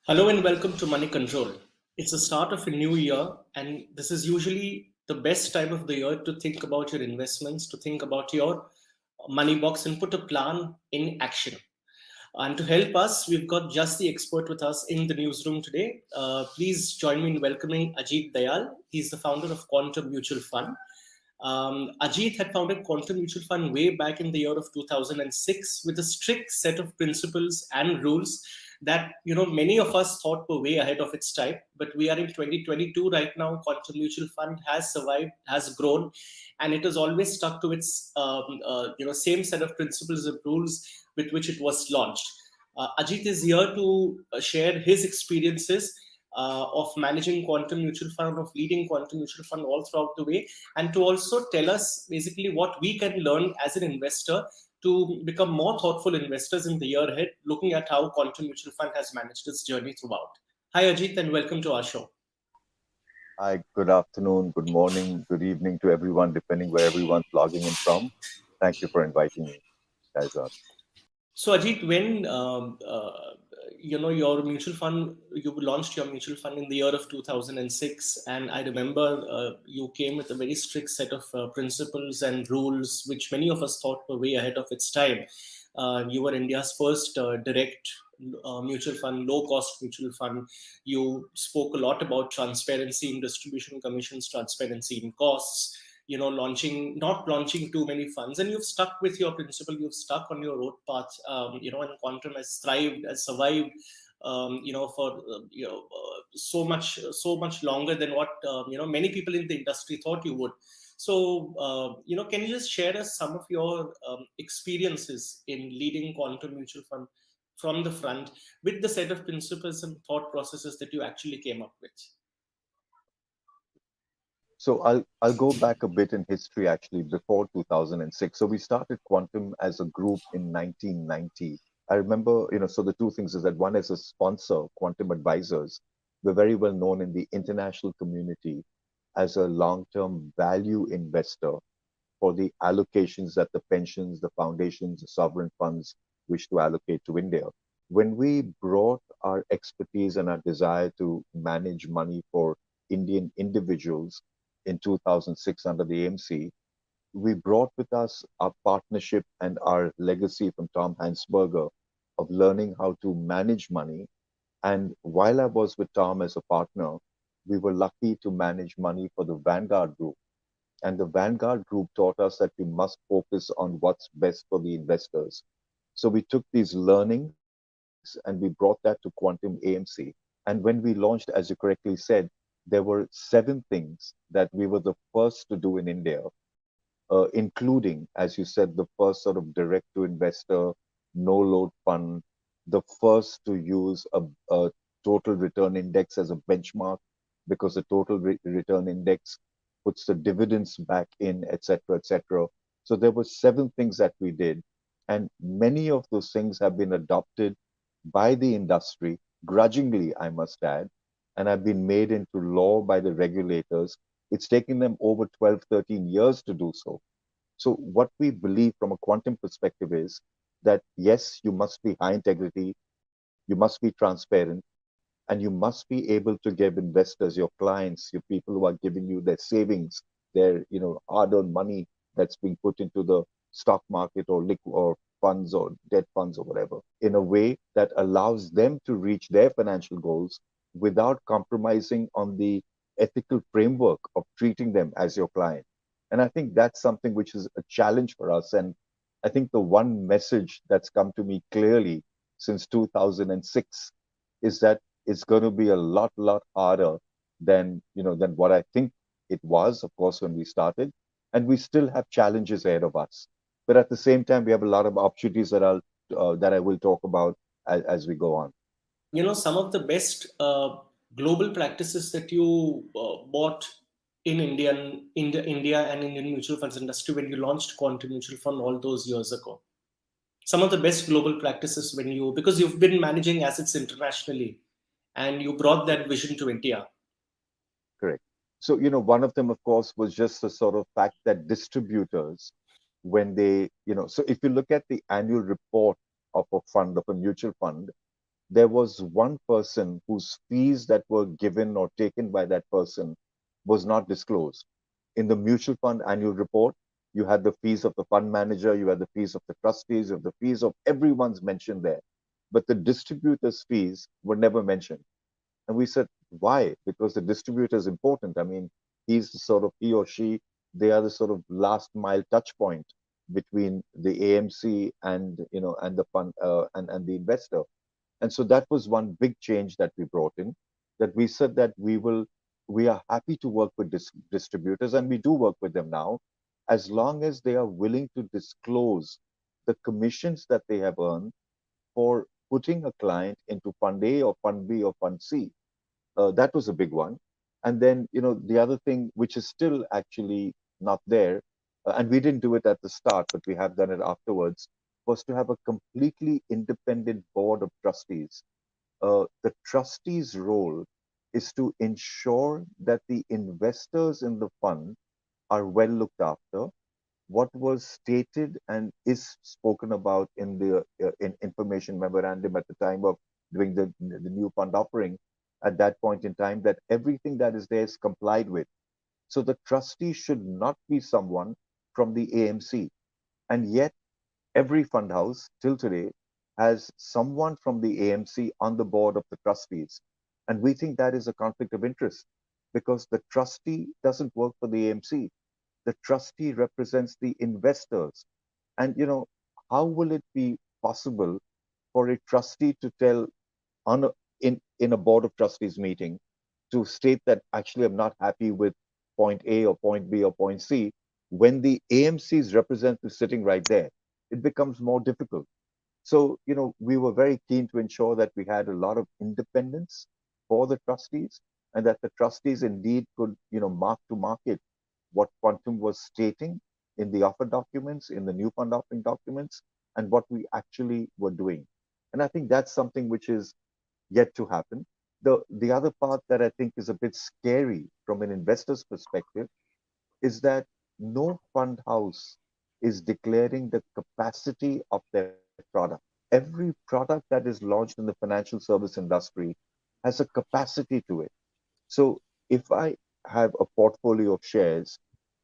Hello and welcome to Money Control. It's the start of a new year, and this is usually the best time of the year to think about your investments, to think about your money box, and put a plan in action. And to help us, we've got just the expert with us in the newsroom today. Please join me in welcoming Ajit Dayal. He's the founder of Quantum Mutual Fund. Ajit had founded Quantum Mutual Fund way back in the year of 2006 with a strict set of principles and rules that many of us thought were way ahead of its time. But we are in 2022 right now. Quantum Mutual Fund has survived, has grown, and it has always stuck to its same set of principles and rules with which it was launched. Ajit is here to share his experiences of managing Quantum Mutual Fund, of leading Quantum Mutual Fund all throughout the way, and to also tell us basically what we can learn as an investor to become more thoughtful investors in the year ahead, looking at how Quantum Mutual Fund has managed its journey throughout. Hi, Ajit, and welcome to our show. Hi, good afternoon, good morning, good evening to everyone, depending where everyone's logging in from. Thank you for inviting me, Kayezad. So, Ajit, when your mutual fund, you launched your mutual fund in the year of 2006, and I remember you came with a very strict set of principles and rules, which many of us thought were way ahead of its time. You were India's first direct mutual fund, low cost mutual fund. You spoke a lot about transparency in distribution commissions, transparency in costs, not launching too many funds, and you've stuck with your principle, you've stuck on your road path, and Quantum has thrived, has survived, for so much longer than what many people in the industry thought you would. So can you just share us some of your experiences in leading Quantum Mutual Fund from the front with the set of principles and thought processes that you actually came up with? So I'll go back a bit in history actually before 2006. So we started Quantum as a group in 1990. I remember, so the two things is that one is a sponsor, Quantum Advisors. We're very well known in the international community as a long-term value investor for the allocations that the pensions, the foundations, the sovereign funds wish to allocate to India. When we brought our expertise and our desire to manage money for Indian individuals in 2006 under the AMC, we brought with us our partnership and our legacy from Tom Hansberger of learning how to manage money. And while I was with Tom as a partner, we were lucky to manage money for the Vanguard Group. And the Vanguard Group taught us that we must focus on what's best for the investors. So we took these learnings and we brought that to Quantum AMC. And when we launched, as you correctly said, there were 7 things that we were the first to do in India, including, as you said, the first sort of direct to investor, no load fund, the first to use a total return index as a benchmark because the total return index puts the dividends back in, etc., etc. So there were 7 things that we did, and many of those things have been adopted by the industry, grudgingly, I must add, and have been made into law by the regulators. It's taken them over 12, 13 years to do so. So what we believe from a quantum perspective is that, yes, you must be high integrity, you must be transparent, and you must be able to give investors, your clients, your people who are giving you their savings, their hard-earned money that's being put into the stock market or liquid or funds or debt funds or whatever, in a way that allows them to reach their financial goals without compromising on the ethical framework of treating them as your client. And I think that's something which is a challenge for us. And I think the one message that's come to me clearly since 2006 is that it's going to be a lot harder than what I think it was, of course, when we started. And we still have challenges ahead of us. But at the same time, we have a lot of opportunities that I will talk about as we go on. Some of the best global practices that you bought in India and Indian mutual funds industry when you launched Quantum Mutual Fund all those years ago. Some of the best global practices because you've been managing assets internationally and you brought that vision to India. Correct. So, one of them, of course, was just the sort of fact that distributors, when they, so if you look at the annual report of a fund, of a mutual fund, there was one person whose fees that were given or taken by that person was not disclosed. In the mutual fund annual report, you had the fees of the fund manager, you had the fees of the trustees, you have the fees of everyone's mentioned there. But the distributor's fees were never mentioned. And we said, why? Because the distributor is important. I mean, he's the sort of, he or she, they are the sort of last mile touch point between the AMC and, and the fund, and the investor. And so that was one big change that we brought in, that we said that we are happy to work with distributors, and we do work with them now, as long as they are willing to disclose the commissions that they have earned for putting a client into Fund A or Fund B or Fund C. That was a big one. And then, the other thing, which is still actually not there, and we didn't do it at the start, but we have done it afterwards, was to have a completely independent board of trustees. The trustees' role is to ensure that the investors in the fund are well looked after. What was stated and is spoken about in the information memorandum at the time of doing the new fund offering at that point in time, that everything that is there is complied with. So the trustee should not be someone from the AMC. And yet every fund house till today has someone from the AMC on the board of the trustees. And we think that is a conflict of interest because the trustee doesn't work for the AMC. The trustee represents the investors. And, how will it be possible for a trustee to tell on in a board of trustees meeting to state that actually I'm not happy with point A or point B or point C when the AMC's representative is sitting right there? It becomes more difficult. So, we were very keen to ensure that we had a lot of independence for the trustees and that the trustees indeed could, mark to market what Quantum was stating in the offer documents, in the new fund offering documents, and what we actually were doing. And I think that's something which is yet to happen. The other part that I think is a bit scary from an investor's perspective is that no fund house is declaring the capacity of their product. Every product that is launched in the financial service industry has a capacity to it. So if I have a portfolio of shares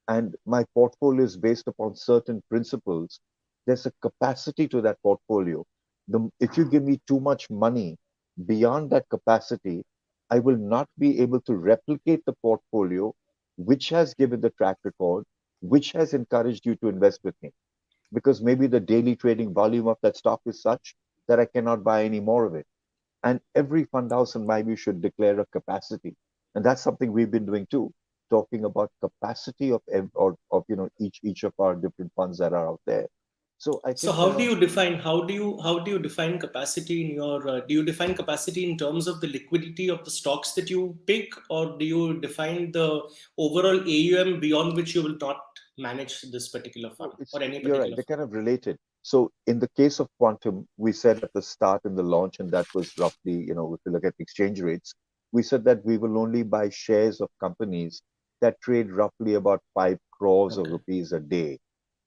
and my portfolio is based upon certain principles, there's a capacity to that portfolio. If you give me too much money beyond that capacity, I will not be able to replicate the portfolio which has given the track record, which has encouraged you to invest with me. Because maybe the daily trading volume of that stock is such that I cannot buy any more of it. And every fund house, in my view, should declare a capacity. And that's something we've been doing too, talking about capacity of each of our different funds that are out there. So I So think how do you define capacity in your do you define capacity in terms of the liquidity of the stocks that you pick, or do you define the overall AUM beyond which you will not manage this particular fund no, it's or any you're right. particular They're fund? kind of related. So in the case of quantum, we said at the start in the launch, and that was roughly, if you look at exchange rates, we said that we will only buy shares of companies that trade roughly about 5 crores of Okay. rupees a day.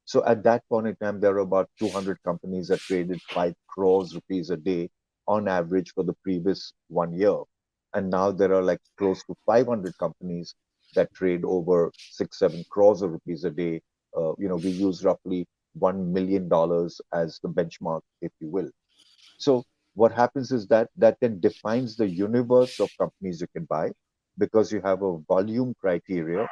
So at that point in time, there were about 200 companies that traded 5 crores rupees a day on average for the previous 1 year. And now there are like close to 500 companies that trade over 6, 7 crores of rupees a day. We use roughly $1 million as the benchmark, if you will. So what happens is that then defines the universe of companies you can buy because you have a volume criteria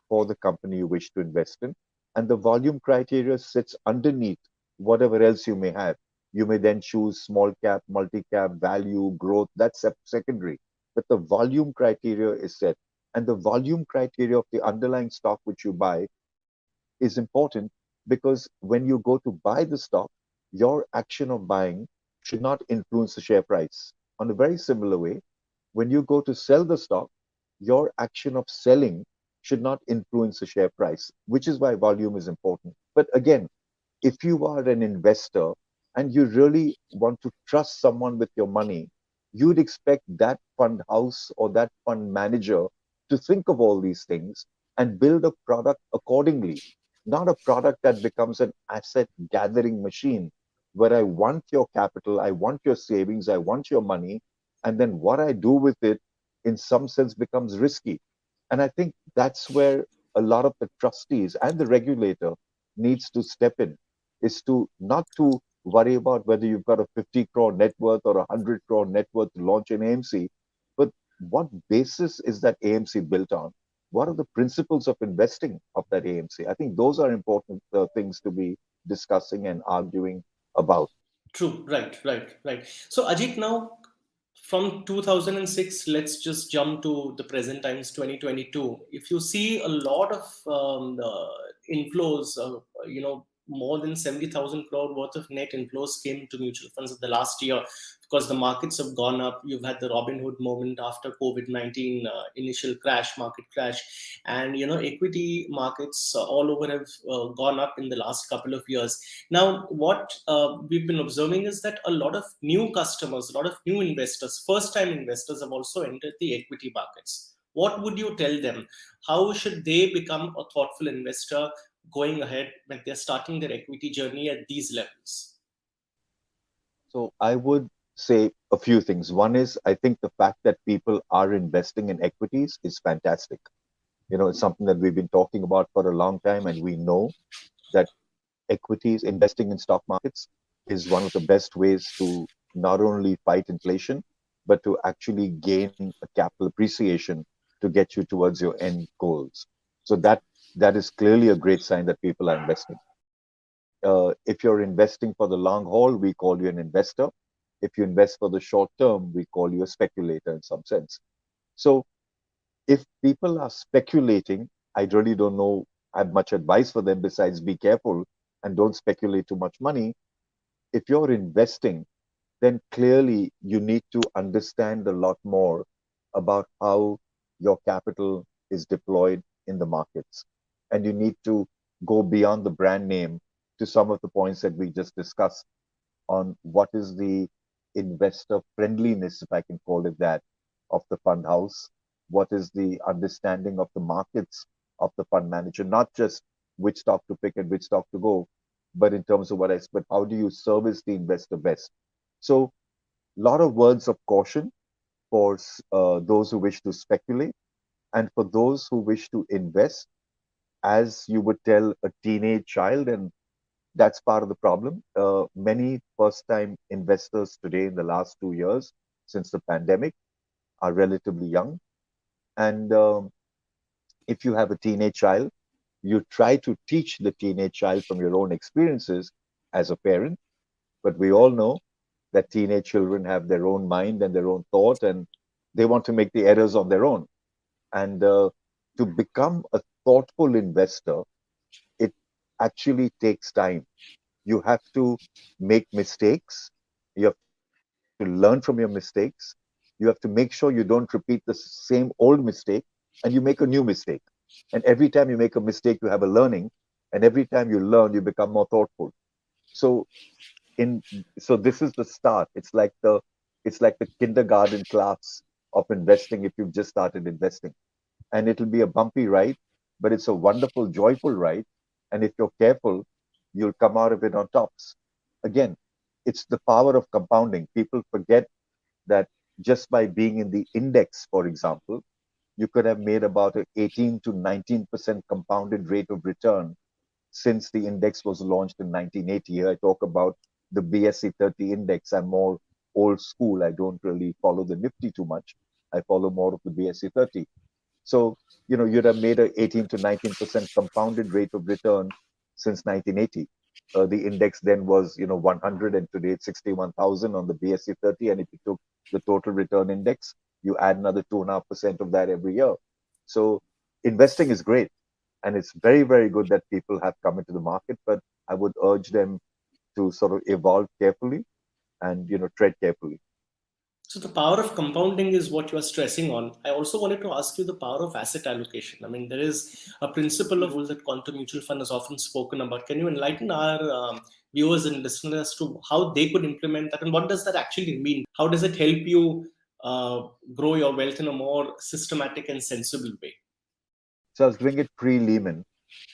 for the company you wish to invest in. And the volume criteria sits underneath whatever else you may have. You may then choose small cap, multi cap, value, growth. That's secondary. But the volume criteria is set. And the volume criteria of the underlying stock which you buy is important because when you go to buy the stock, your action of buying should not influence the share price. On a very similar way, when you go to sell the stock, your action of selling should not influence the share price, which is why volume is important. But again, if you are an investor and you really want to trust someone with your money, you'd expect that fund house or that fund manager to think of all these things and build a product accordingly, not a product that becomes an asset gathering machine. where I want your capital, I want your savings, I want your money, and then what I do with it, in some sense, becomes risky. And I think that's where a lot of the trustees and the regulator needs to step in, is to not to worry about whether you've got a 50 crore net worth or a 100 crore net worth to launch an AMC, but what basis is that AMC built on? What are the principles of investing of that AMC? I think those are important things to be discussing and arguing about. True. Right. So, Ajit, now from 2006, let's just jump to the present times, 2022. If you see a lot of inflows, more than 70,000 crore worth of net inflows came into mutual funds in the last year, because the markets have gone up. You've had the Robin Hood moment after COVID-19 initial crash, market crash, and equity markets all over have gone up in the last couple of years. Now, what we've been observing is that a lot of new customers, a lot of new investors, first time investors have also entered the equity markets. What would you tell them? How should they become a thoughtful investor going ahead when they're starting their equity journey at these levels? So I would say a few things. One is, I think the fact that people are investing in equities is fantastic. It's something that we've been talking about for a long time, and we know that equities, investing in stock markets, is one of the best ways to not only fight inflation, but to actually gain a capital appreciation to get you towards your end goals. So that is clearly a great sign that people are investing. If you're investing for the long haul, we call you an investor. If you invest for the short term, we call you a speculator in some sense. So if people are speculating, I really don't know, I have much advice for them besides be careful and don't speculate too much money. If you're investing, then clearly you need to understand a lot more about how your capital is deployed in the markets. And you need to go beyond the brand name to some of the points that we just discussed on what is the investor friendliness, if I can call it that, of the fund house. What is the understanding of the markets of the fund manager, not just which stock to pick and which stock to go, but in terms of but how do you service the investor best? So, a lot of words of caution for those who wish to speculate, and for those who wish to invest, as you would tell a teenage child, and that's part of the problem. Many first time investors today in the last 2 years since the pandemic are relatively young. And if you have a teenage child, you try to teach the teenage child from your own experiences as a parent. But we all know that teenage children have their own mind and their own thought, and they want to make the errors on their own. And to become a thoughtful investor, it actually takes time. You have to make mistakes. You have to learn from your mistakes. You have to make sure you don't repeat the same old mistake, and you make a new mistake. And every time you make a mistake, you have a learning. And every time you learn, you become more thoughtful. So in so this is the start. It's like the kindergarten class of investing if you've just started investing. And it'll be a bumpy ride, but it's a wonderful, joyful ride. And if you're careful, you'll come out of it on tops. Again, it's the power of compounding. People forget that just by being in the index, for example, you could have made about an 18 to 19% compounded rate of return since the index was launched in 1980. Here I talk about the BSE 30 index. I'm more old school. I don't really follow the Nifty too much. I follow more of the BSE 30. So, you'd have made a 18 to 19% compounded rate of return since 1980. The index then was, 100, and today it's 61,000 on the BSE 30. And if you took the total return index, you add another 2.5% of that every year. So investing is great. And it's very, very good that people have come into the market, but I would urge them to sort of evolve carefully and, tread carefully. So the power of compounding is what you are stressing on. I also wanted to ask you the power of asset allocation. I mean, there is a principle of rules that quantum mutual fund is often spoken about. Can you enlighten our viewers and listeners as to how they could implement that, and what does that actually mean? How does it help you grow your wealth in a more systematic and sensible way? So I was doing it pre Lehman.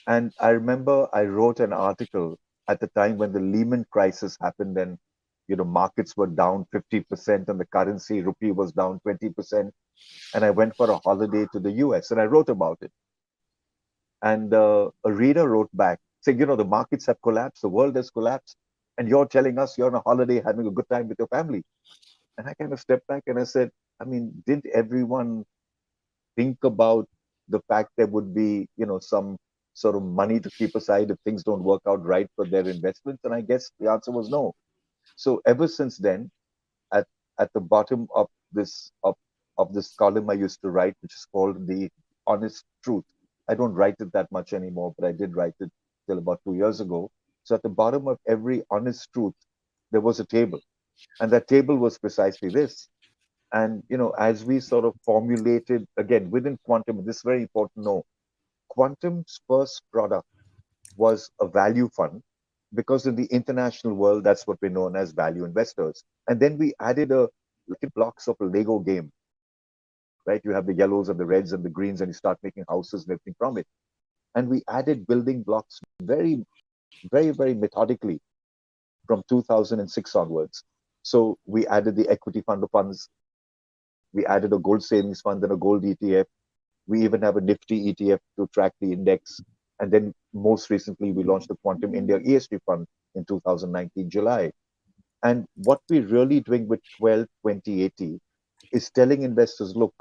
And I remember I wrote an article. at the time when the Lehman crisis happened, and markets were down 50% and the currency rupee was down 20%. And I went for a holiday to the US and I wrote about it. And a reader wrote back saying, the markets have collapsed, the world has collapsed, and you're telling us you're on a holiday having a good time with your family. And I kind of stepped back and I said, I mean, didn't everyone think about the fact there would be, some sort of money to keep aside if things don't work out right for their investments? And I guess the answer was no. So ever since then, at at the bottom of this column I used to write, which is called the honest truth. I don't write it that much anymore, but I did write it till about 2 years ago. So at the bottom of every honest truth, there was a table, and that table was precisely this. And as we sort of formulated again within quantum, this is very important to know. Quantum's first product was a value fund, because in the international world, that's what we're known as value investors. And then we added like blocks of a Lego game, right? You have the yellows and the reds and the greens, and you start making houses and everything from it. And we added building blocks very, very, very methodically from 2006 onwards. So we added the equity fund of funds. We added a gold savings fund and a gold ETF. We even have a Nifty ETF to track the index. And then most recently, we launched the Quantum India ESG Fund in 2019, July. And what we're really doing with 12, 20, 80 is telling investors, look,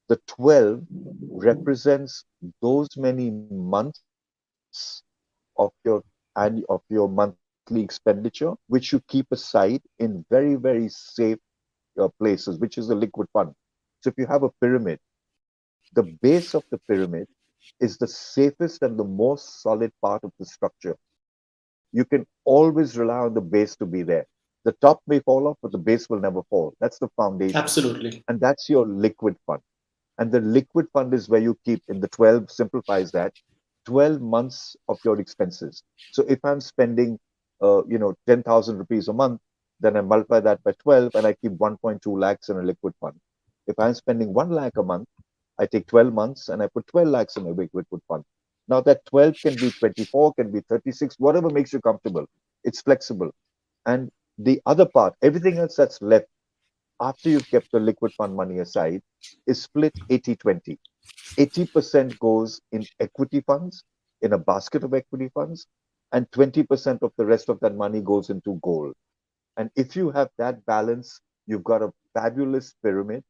the 12 represents those many months of your monthly expenditure, which you keep aside in very, very safe places, which is a liquid fund. So if you have a pyramid, the base of the pyramid is the safest and the most solid part of the structure. You can always rely on the base to be there. The top may fall off, but the base will never fall. That's the foundation. Absolutely. And that's your liquid fund. And the liquid fund is where you keep, in the 12 simplifies that, 12 months of your expenses. So if I'm spending, 10,000 rupees a month, then I multiply that by 12 and I keep 1.2 lakhs in a liquid fund. If I'm spending 1 lakh a month, I take 12 months and I put 12 lakhs in a liquid fund. Now that 12 can be 24, can be 36, whatever makes you comfortable. It's flexible. And the other part, everything else that's left after you've kept the liquid fund money aside, is split 80-20. 80% goes in equity funds, in a basket of equity funds, and 20% of the rest of that money goes into gold. And if you have that balance, you've got a fabulous pyramid.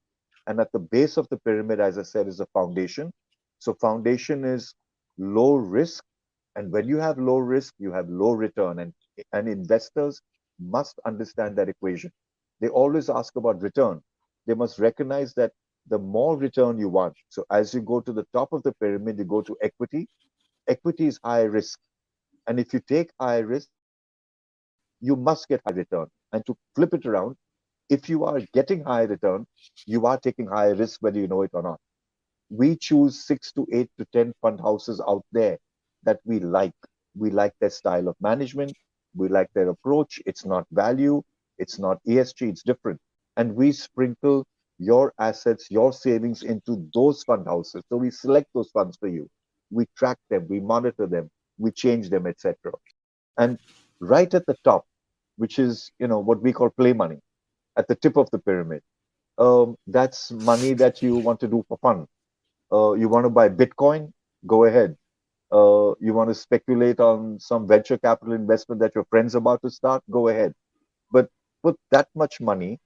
And at the base of the pyramid, as I said, is a foundation. So foundation is low risk. And when you have low risk, you have low return. And investors must understand that equation. They always ask about return. They must recognize that the more return you want. So as you go to the top of the pyramid, you go to equity. Equity is high risk. And if you take high risk, you must get high return. And to flip it around, if you are getting high return, you are taking high risk whether you know it or not. We choose 6 to 8 to 10 fund houses out there that we like. We like their style of management. We like their approach. It's not value. It's not ESG. It's different. And we sprinkle your assets, your savings into those fund houses. So we select those funds for you. We track them. We monitor them. We change them, etc. And right at the top, which is what we call play money, at the tip of the pyramid, that's money that you want to do for fun. You want to buy Bitcoin? Go ahead. You want to speculate on some venture capital investment that your friend's about to start? Go ahead. But put that much money,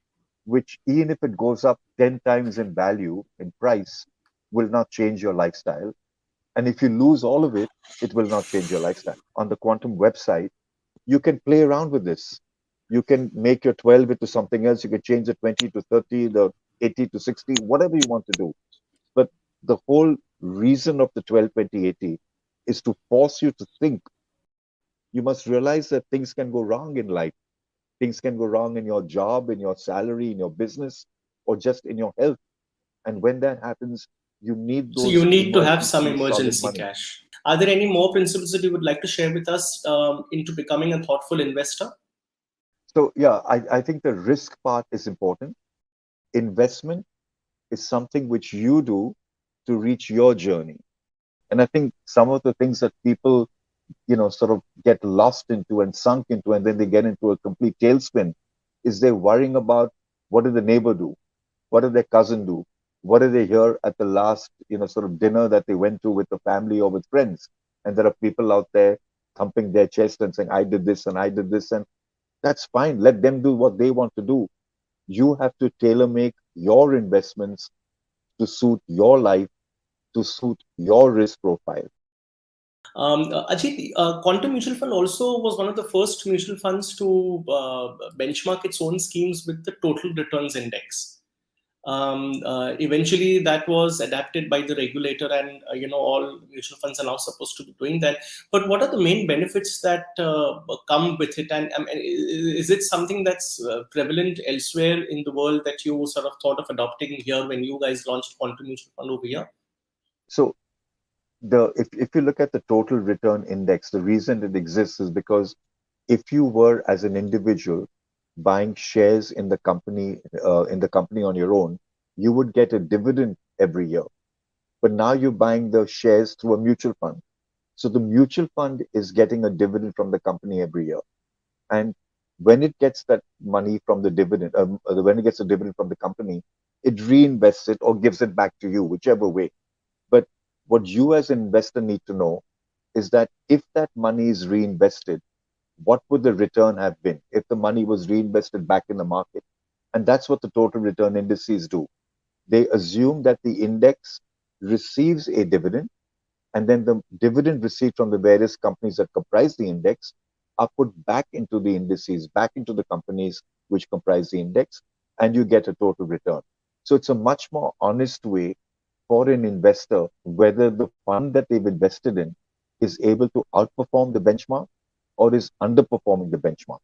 which even if it goes up 10 times in value, in price, will not change your lifestyle. And if you lose all of it, it will not change your lifestyle. On the Quantum website, you can play around with this. You can make your 12 into something else. You can change the 20 to 30, the 80 to 60, whatever you want to do. But the whole reason of the 12, 20, 80 is to force you to think. You must realize that things can go wrong in life. Things can go wrong in your job, in your salary, in your business, or just in your health. And when that happens, you need So you those need to have some emergency solid emergency money. cash. Are there any more principles that you would like to share with us into becoming a thoughtful investor? So, yeah, I think the risk part is important. Investment is something which you do to reach your journey. And I think some of the things that people sort of get lost into and sunk into, and then they get into a complete tailspin, is they're worrying about what did the neighbor do? What did their cousin do? What did they hear at the last, sort of dinner that they went to with the family or with friends? And there are people out there thumping their chest and saying, I did this and I did this. And that's fine. Let them do what they want to do. You have to tailor make your investments to suit your life, to suit your risk profile. Ajit, Quantum Mutual Fund also was one of the first mutual funds to benchmark its own schemes with the total returns index. Eventually, that was adapted by the regulator, and all mutual funds are now supposed to be doing that. But what are the main benefits that come with it? And is it something that's prevalent elsewhere in the world that you sort of thought of adopting here when you guys launched Quantum Mutual Fund over here? So if you look at the total return index, the reason it exists is because if you were as an individual buying shares in the company on your own, you would get a dividend every year. But now you're buying the shares through a mutual fund. So the mutual fund is getting a dividend from the company every year. And when it gets that money from the dividend, when it gets a dividend from the company, it reinvests it or gives it back to you, whichever way. But what you as an investor need to know is that if that money is reinvested, what would the return have been if the money was reinvested back in the market? And that's what the total return indices do. They assume that the index receives a dividend, and then the dividend received from the various companies that comprise the index are put back into the indices, back into the companies which comprise the index, and you get a total return. So it's a much more honest way for an investor whether the fund that they've invested in is able to outperform the benchmark or is underperforming the benchmark.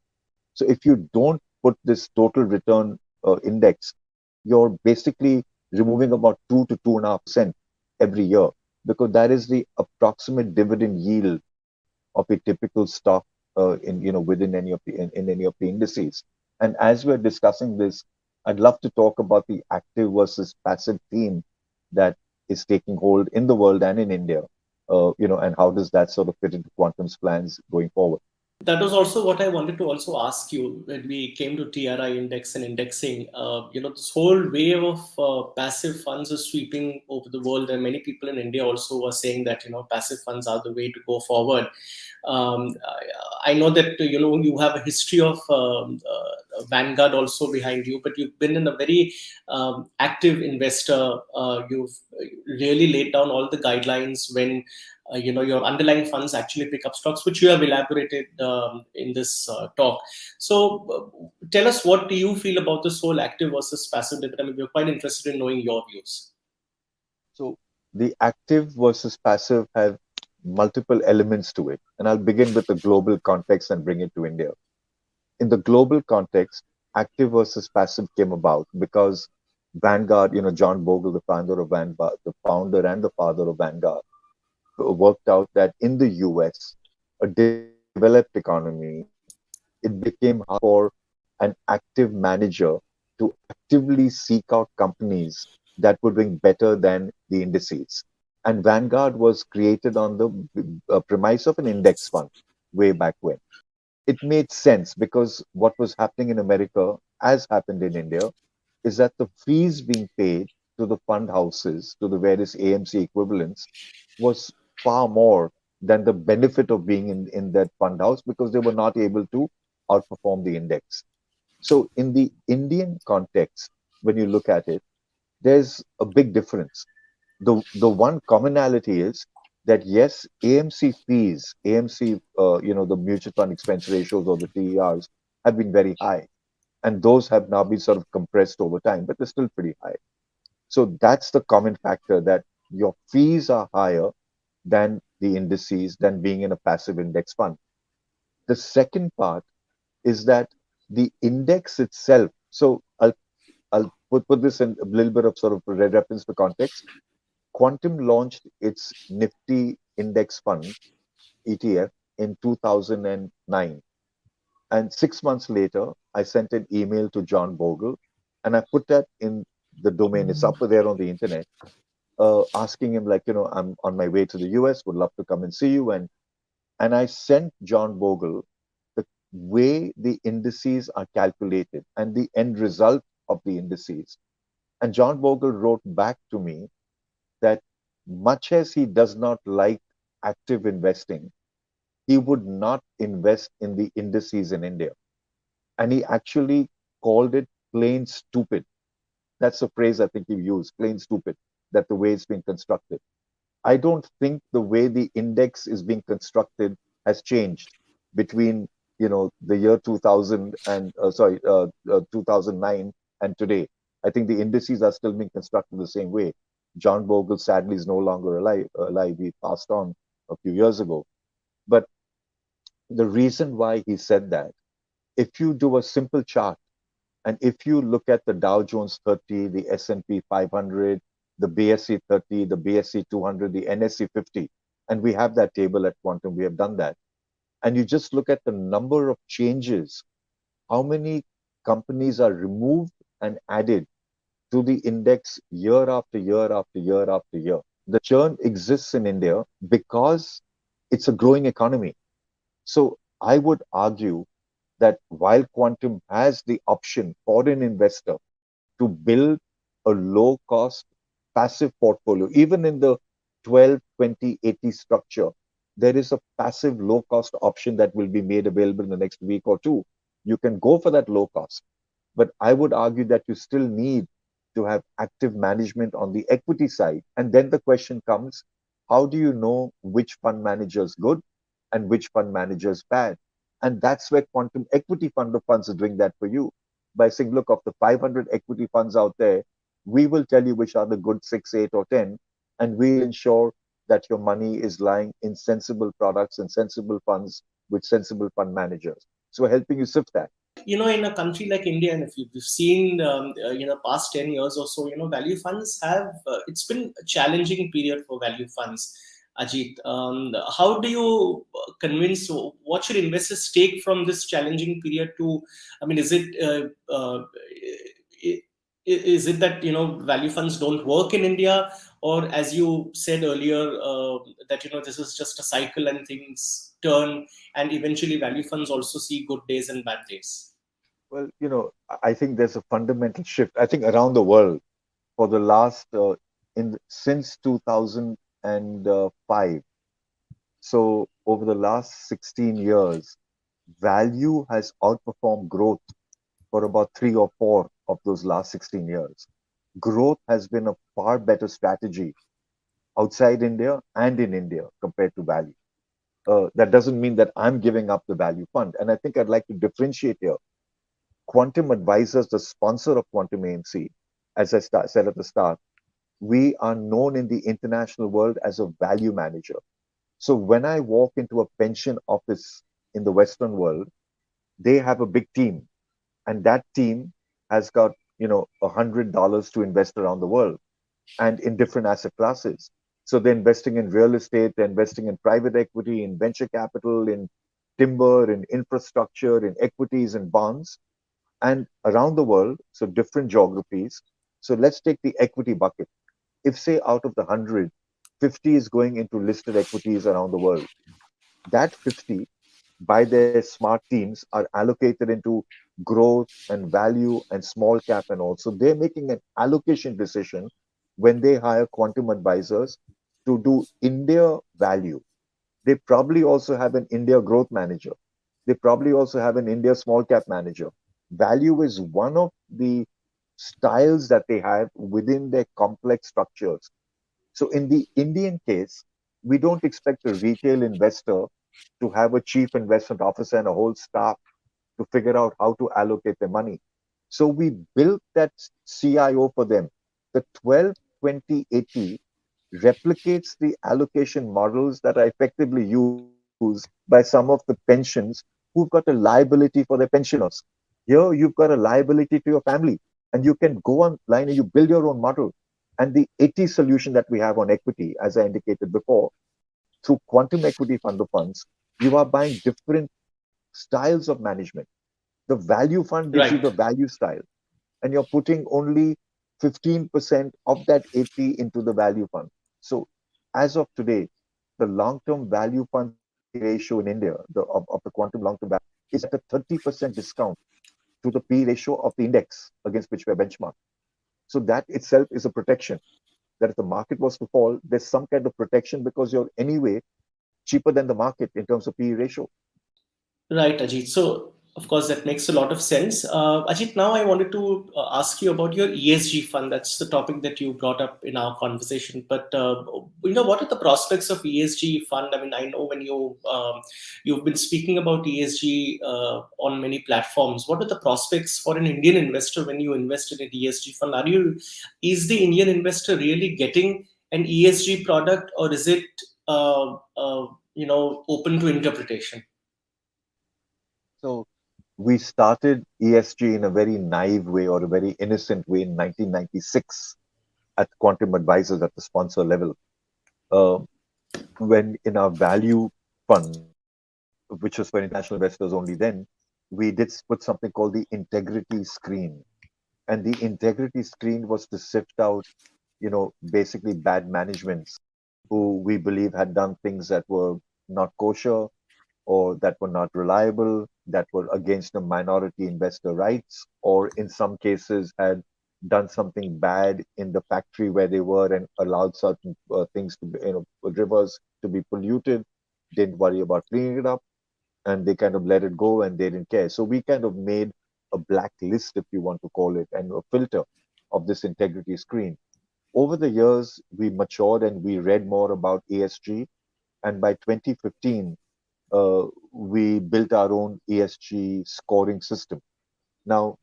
So if you don't put this total return index, you're basically removing about 2 to 2.5% every year, because that is the approximate dividend yield of a typical stock in within any of in any of the indices. And as we're discussing this, I'd love to talk about the active versus passive theme that is taking hold in the world and in India. And how does that sort of fit into Quantum's plans going forward? That was also what I wanted to also ask you when we came to TRI index and indexing. This whole wave of passive funds is sweeping over the world, and many people in India also are saying that passive funds are the way to go forward. I know that you have a history of Vanguard also behind you, but you've been in a very active investor. You've really laid down all the guidelines when your underlying funds actually pick up stocks, which you have elaborated in this talk. So tell us, what do you feel about this whole active versus passive dividend? I mean, we're quite interested in knowing your views. So the active versus passive have multiple elements to it. And I'll begin with the global context and bring it to India. In the global context, active versus passive came about because Vanguard, John Bogle, the founder of Vanguard, the founder and the father of Vanguard, worked out that in the US, a developed economy, it became hard for an active manager to actively seek out companies that were doing better than the indices. And Vanguard was created on the premise of an index fund way back when. It made sense because what was happening in America, as happened in India, is that the fees being paid to the fund houses, to the various AMC equivalents, was far more than the benefit of being in that fund house because they were not able to outperform the index. So, in the Indian context, when you look at it, there's a big difference. The one commonality is that yes, AMC fees, AMC, the mutual fund expense ratios or the TERs have been very high, and those have now been sort of compressed over time, but they're still pretty high. So that's the common factor, that your fees are higher than the indices, than being in a passive index fund. The second part is that the index itself. So I'll put this in a little bit of sort of reference to context. Quantum launched its Nifty Index Fund ETF in 2009. And 6 months later, I sent an email to John Bogle and I put that in the domain. It's up there on the internet, asking him, like, I'm on my way to the US, would love to come and see you. And and I sent John Bogle the way the indices are calculated and the end result of the indices. And John Bogle wrote back to me that much as he does not like active investing, he would not invest in the indices in India. And he actually called it plain stupid. That's a phrase I think he used, plain stupid, that the way it's being constructed. I don't think the way the index is being constructed has changed between the year 2000 and 2009 and today. I think the indices are still being constructed the same way. John Bogle sadly is no longer alive. He passed on a few years ago. But the reason why he said that, if you do a simple chart and if you look at the Dow Jones 30, the S&P 500, the BSE 30, the BSE 200, the NSE 50, and we have that table at Quantum, we have done that. And you just look at the number of changes, how many companies are removed and added to the index year after year after year after year. The churn exists in India because it's a growing economy. So I would argue that while Quantum has the option for an investor to build a low cost passive portfolio, even in the 12, 20, 80 structure, there is a passive low cost option that will be made available in the next week or two. You can go for that low cost. But I would argue that you still need to have active management on the equity side. And then the question comes, how do you know which fund manager is good and which fund manager is bad? And that's where quantum equity fund of funds is doing that for you by saying, look, of the 500 equity funds out there, we will tell you which are the good 6, 8, or 10, and we'll ensure that your money is lying in sensible products and sensible funds with sensible fund managers. So we're helping you sift that. In a country like India, and if we've seen, past 10 years or so, value funds have, it's been a challenging period for value funds. Ajit, how do you convince, what should investors take from this challenging period to, I mean, is it that, value funds don't work in India, or as you said earlier, that, this is just a cycle and things turn, and eventually value funds also see good days and bad days? Well, I think there's a fundamental shift. I think around the world for the last since 2005. So over the last 16 years, value has outperformed growth for about 3 or 4 of those last 16 years. Growth has been a far better strategy outside India and in India compared to value. That doesn't mean that I'm giving up the value fund. And I think I'd like to differentiate here. Quantum Advisors, the sponsor of Quantum AMC, as I said at the start, we are known in the international world as a value manager. So when I walk into a pension office in the Western world, they have a big team, and that team has got $100 to invest around the world and in different asset classes. So they're investing in real estate, they're investing in private equity, in venture capital, in timber, in infrastructure, in equities and bonds, and around the world, so different geographies. So let's take the equity bucket. If, say, out of the 100, 50 is going into listed equities around the world, that 50 by their smart teams are allocated into growth and value and small cap and all. So they're making an allocation decision when they hire quantum advisors to do India value. They probably also have an India growth manager. They probably also have an India small cap manager. Value is one of the styles that they have within their complex structures. So in the Indian case, we don't expect a retail investor to have a chief investment officer and a whole staff to figure out how to allocate their money. So we built that CIO for them. The 12, 20, 80 replicates the allocation models that are effectively used by some of the pensions who've got a liability for their pensioners. Here, you've got a liability to your family, and you can go online and you build your own model. And the 80 solution that we have on equity, as I indicated before, through quantum equity fund of funds, you are buying different styles of management. The value fund gives you Right. the value style, and you're putting only 15% of that 80 into the value fund. So as of today, the long-term value funds ratio in India of the quantum long-term value is at a 30% discount to the P ratio of the index against which we're benchmarked. So that itself is a protection that if the market was to fall, there's some kind of protection because you're anyway cheaper than the market in terms of P ratio. Right, Ajit. So, of course, that makes a lot of sense. Ajit, now I wanted to ask you about your ESG fund. That's the topic that you brought up in our conversation. But what are the prospects of ESG fund? I mean, I know when you've been speaking about ESG on many platforms. What are the prospects for an Indian investor when you invest in an ESG fund? Is the Indian investor really getting an ESG product, or is it open to interpretation? So we started ESG in a very naive way or a very innocent way in 1996 at Quantum Advisors at the sponsor level. Uh, when in our value fund, which was for international investors only then, we did put something called the integrity screen. And the integrity screen was to sift out, basically bad managements who we believe had done things that were not kosher or that were not reliable, that were against the minority investor rights, or in some cases had done something bad in the factory where they were and allowed certain things to be, rivers to be polluted, didn't worry about cleaning it up, and they kind of let it go and they didn't care. So we kind of made a blacklist, if you want to call it, and a filter of this integrity screen. Over the years, we matured and we read more about ESG. And by 2015, we built our own ESG scoring system. Now,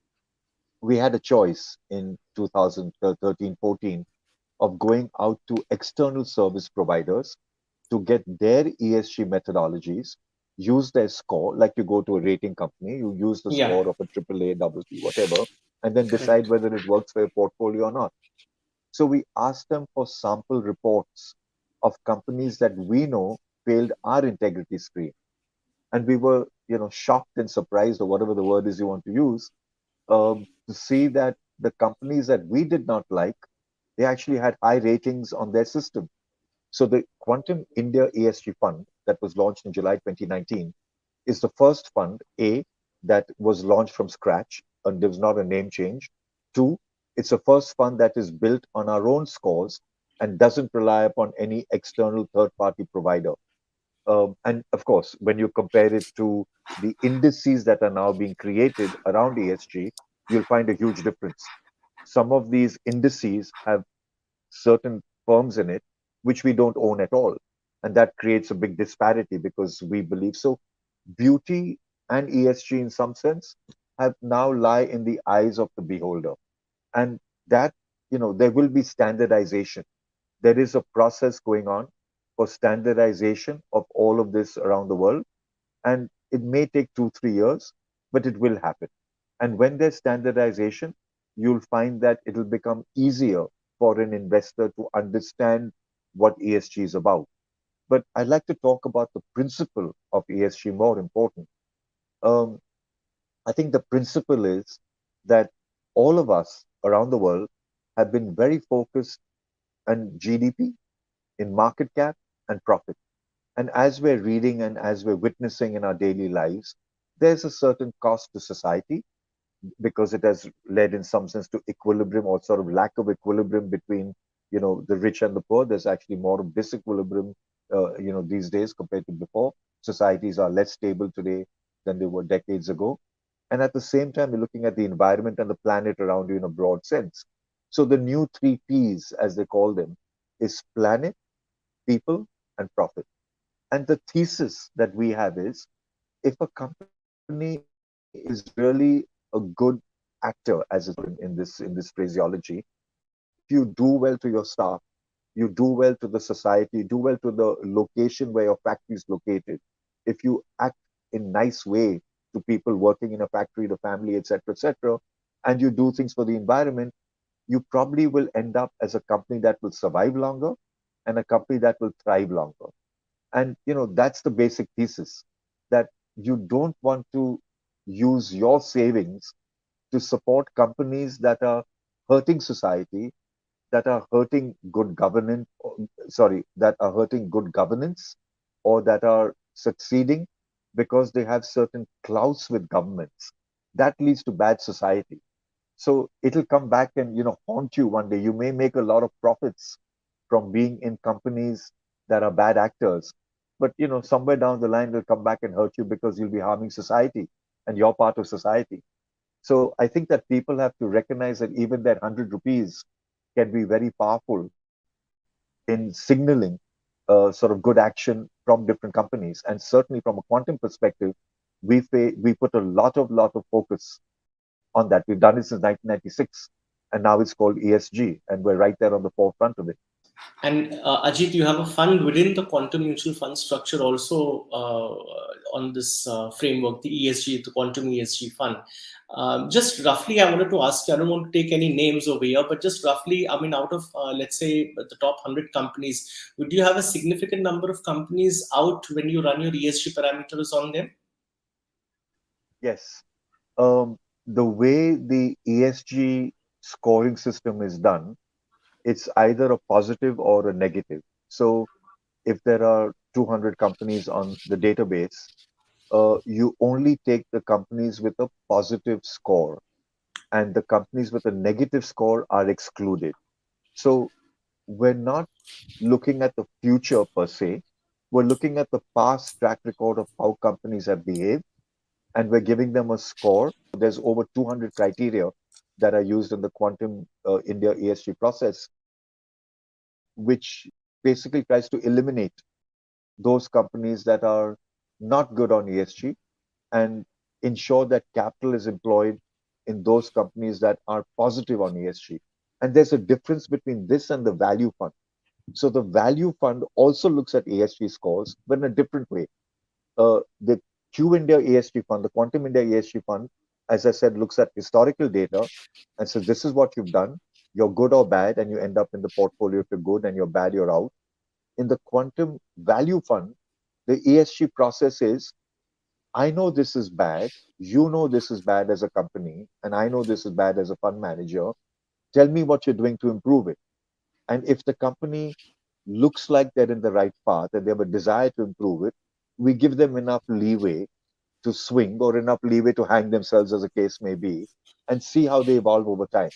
we had a choice in 2013-14 of going out to external service providers to get their ESG methodologies, use their score, like you go to a rating company, you use the Yeah, score of a AAA, double C, whatever, and then decide correct. whether it works for your portfolio or not. So we asked them for sample reports of companies that we know failed our integrity screen. And we were, shocked and surprised, or whatever the word is you want to use, to see that the companies that we did not like, they actually had high ratings on their system. So the Quantum India ESG Fund that was launched in July 2019 is the first fund, A, that was launched from scratch, and there was not a name change. Two, it's the first fund that is built on our own scores and doesn't rely upon any external third party provider. And of course, when you compare it to the indices that are now being created around ESG, you'll find a huge difference. Some of these indices have certain firms in it which we don't own at all. And that creates a big disparity because we believe so. Beauty and ESG, in some sense, have now lie in the eyes of the beholder. And that, there will be standardization. There is a process going on for standardization of all of this around the world. And it may take 2, 3 years, but it will happen. And when there's standardization, you'll find that it'll become easier for an investor to understand what ESG is about. But I'd like to talk about the principle of ESG more important. Um, I think the principle is that all of us around the world have been very focused on GDP, in market cap, and profit. And as we're reading and as we're witnessing in our daily lives, there's a certain cost to society because it has led in some sense to equilibrium or sort of lack of equilibrium between the rich and the poor. There's actually more of disequilibrium these days compared to before. Societies are less stable today than they were decades ago, and at the same time we're looking at the environment and the planet around you in a broad sense. So the new three P's, as they call them, is planet, people, and profit. And the thesis that we have is, if a company is really a good actor, as it's called in this phraseology, if you do well to your staff, you do well to the society, you do well to the location where your factory is located, if you act in nice way to people working in a factory, the family, etc., and you do things for the environment, you probably will end up as a company that will survive longer and a company that will thrive longer. And that's the basic thesis, that you don't want to use your savings to support companies that are hurting society, that are hurting good governance, that are hurting good governance, or that are succeeding because they have certain clouts with governments. That leads to bad society. So it'll come back and haunt you one day. You may make a lot of profits from being in companies that are bad actors, but somewhere down the line they'll come back and hurt you because you'll be harming society and you're part of society. So I think that people have to recognize that even that 100 rupees can be very powerful in signaling sort of good action from different companies. And certainly from a quantum perspective, we put a lot of focus on that. We've done it since 1996, and now it's called ESG, and we're right there on the forefront of it. And Ajit, you have a fund within the quantum mutual fund structure also on this framework, the ESG, the quantum ESG fund. Just roughly, I wanted to ask you, I don't want to take any names over here, but just roughly, I mean, out of, let's say, the top 100 companies, would you have a significant number of companies out when you run your ESG parameters on them? Yes. The way the ESG scoring system is done, it's either a positive or a negative. So if there are 200 companies on the database, you only take the companies with a positive score, and the companies with a negative score are excluded. So we're not looking at the future per se. We're looking at the past track record of how companies have behaved, and we're giving them a score. There's over 200 criteria that are used in the Quantum India ESG process, which basically tries to eliminate those companies that are not good on ESG and ensure that capital is employed in those companies that are positive on ESG. And there's a difference between this and the value fund. So the value fund also looks at ESG scores, but in a different way. The Q India ESG fund, the Quantum India ESG fund, as I said, looks at historical data and says this is what you've done. You're good or bad, and you end up in the portfolio. If you're good and you're bad, you're out. In the Quantum Value Fund, the ESG process is I know this is bad. You know this is bad as a company, and I know this is bad as a fund manager. Tell me what you're doing to improve it. And if the company looks like they're in the right path and they have a desire to improve it, we give them enough leeway to swing or enough leeway to hang themselves, as a case may be, and see how they evolve over time.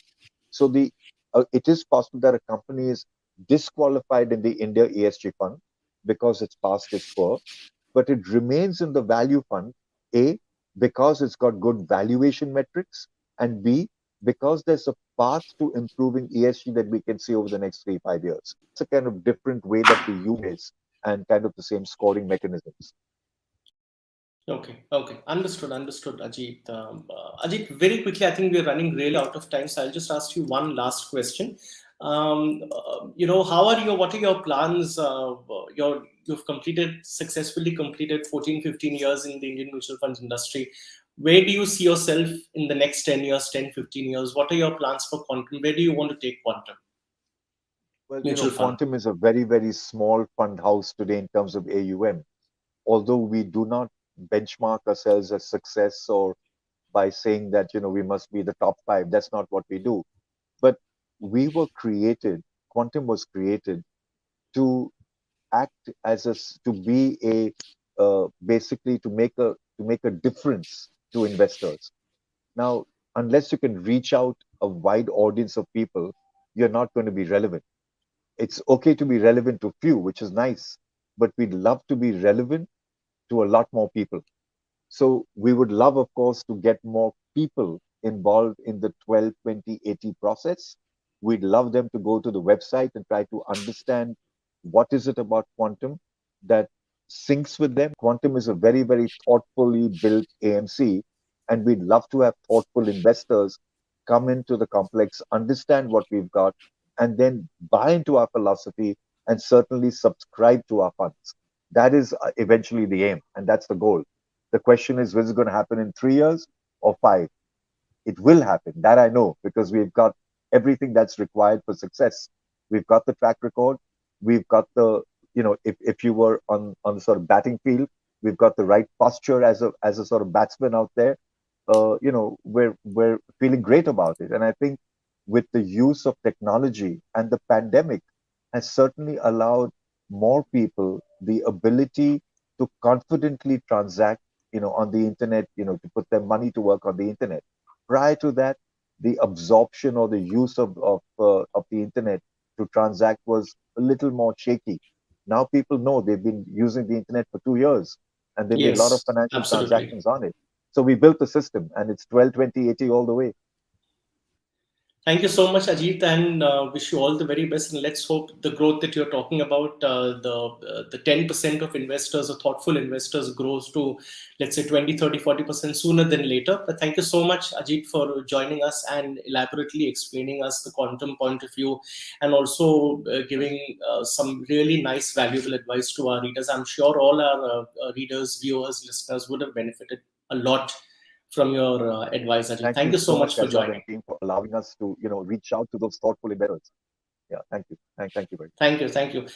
So it is possible that a company is disqualified in the India ESG fund because its past is poor, but it remains in the value fund, A, because it's got good valuation metrics, and B, because there's a path to improving ESG that we can see over the next 3-5 years. It's a kind of different way that we use and kind of the same scoring mechanisms. Okay, understood, Ajit. Ajit, very quickly, I think we're running really out of time, so I'll just ask you one last question. What are your plans? You've successfully completed 14, 15 years in the Indian mutual funds industry. Where do you see yourself in the next 10 years, 10, 15 years? What are your plans for quantum? Where do you want to take quantum Well, mutual fund? Quantum is a very, very small fund house today in terms of AUM. Although we do not benchmark ourselves as success or by saying that, we must be the top five. That's not what we do. But we were created, Quantum was created to act to be basically to make a difference to investors. Now, unless you can reach out a wide audience of people, you're not going to be relevant. It's okay to be relevant to few, which is nice, but we'd love to be relevant to a lot more people. So we would love, of course, to get more people involved in the 12, 20, 80 process. We'd love them to go to the website and try to understand what is it about quantum that syncs with them. Quantum is a very, very thoughtfully built AMC, and we'd love to have thoughtful investors come into the complex, understand what we've got, and then buy into our philosophy and certainly subscribe to our funds. That is eventually the aim, and that's the goal. The question is it going to happen in 3 years or five? It will happen. That I know because we've got everything that's required for success. We've got the track record. We've got if you were on the sort of batting field, we've got the right posture as a sort of batsman out there. We're feeling great about it. And I think with the use of technology and the pandemic has certainly allowed more people the ability to confidently transact, on the internet, to put their money to work on the internet. Prior to that, the absorption or the use of the internet to transact was a little more shaky. Now people know they've been using the internet for 2 years and they made a lot of Yes, financial absolutely. transactions on it. So we built the system and it's 12, 20, 80 all the way. Thank you so much, Ajit, and wish you all the very best. And let's hope the growth that you're talking about, the 10% of investors or thoughtful investors grows to, let's say, 20, 30, 40% sooner than later. But thank you so much, Ajit, for joining us and elaborately explaining us the quantum point of view, and also giving some really nice, valuable advice to our readers. I'm sure all our readers, viewers, listeners would have benefited a lot from your advice, Ajit. Thank Thank you you so so much, much for Kayezad joining. and team, for allowing us to, reach out to those thoughtful investors. Yeah, thank you. Thank you very much. Thank you. Thank you.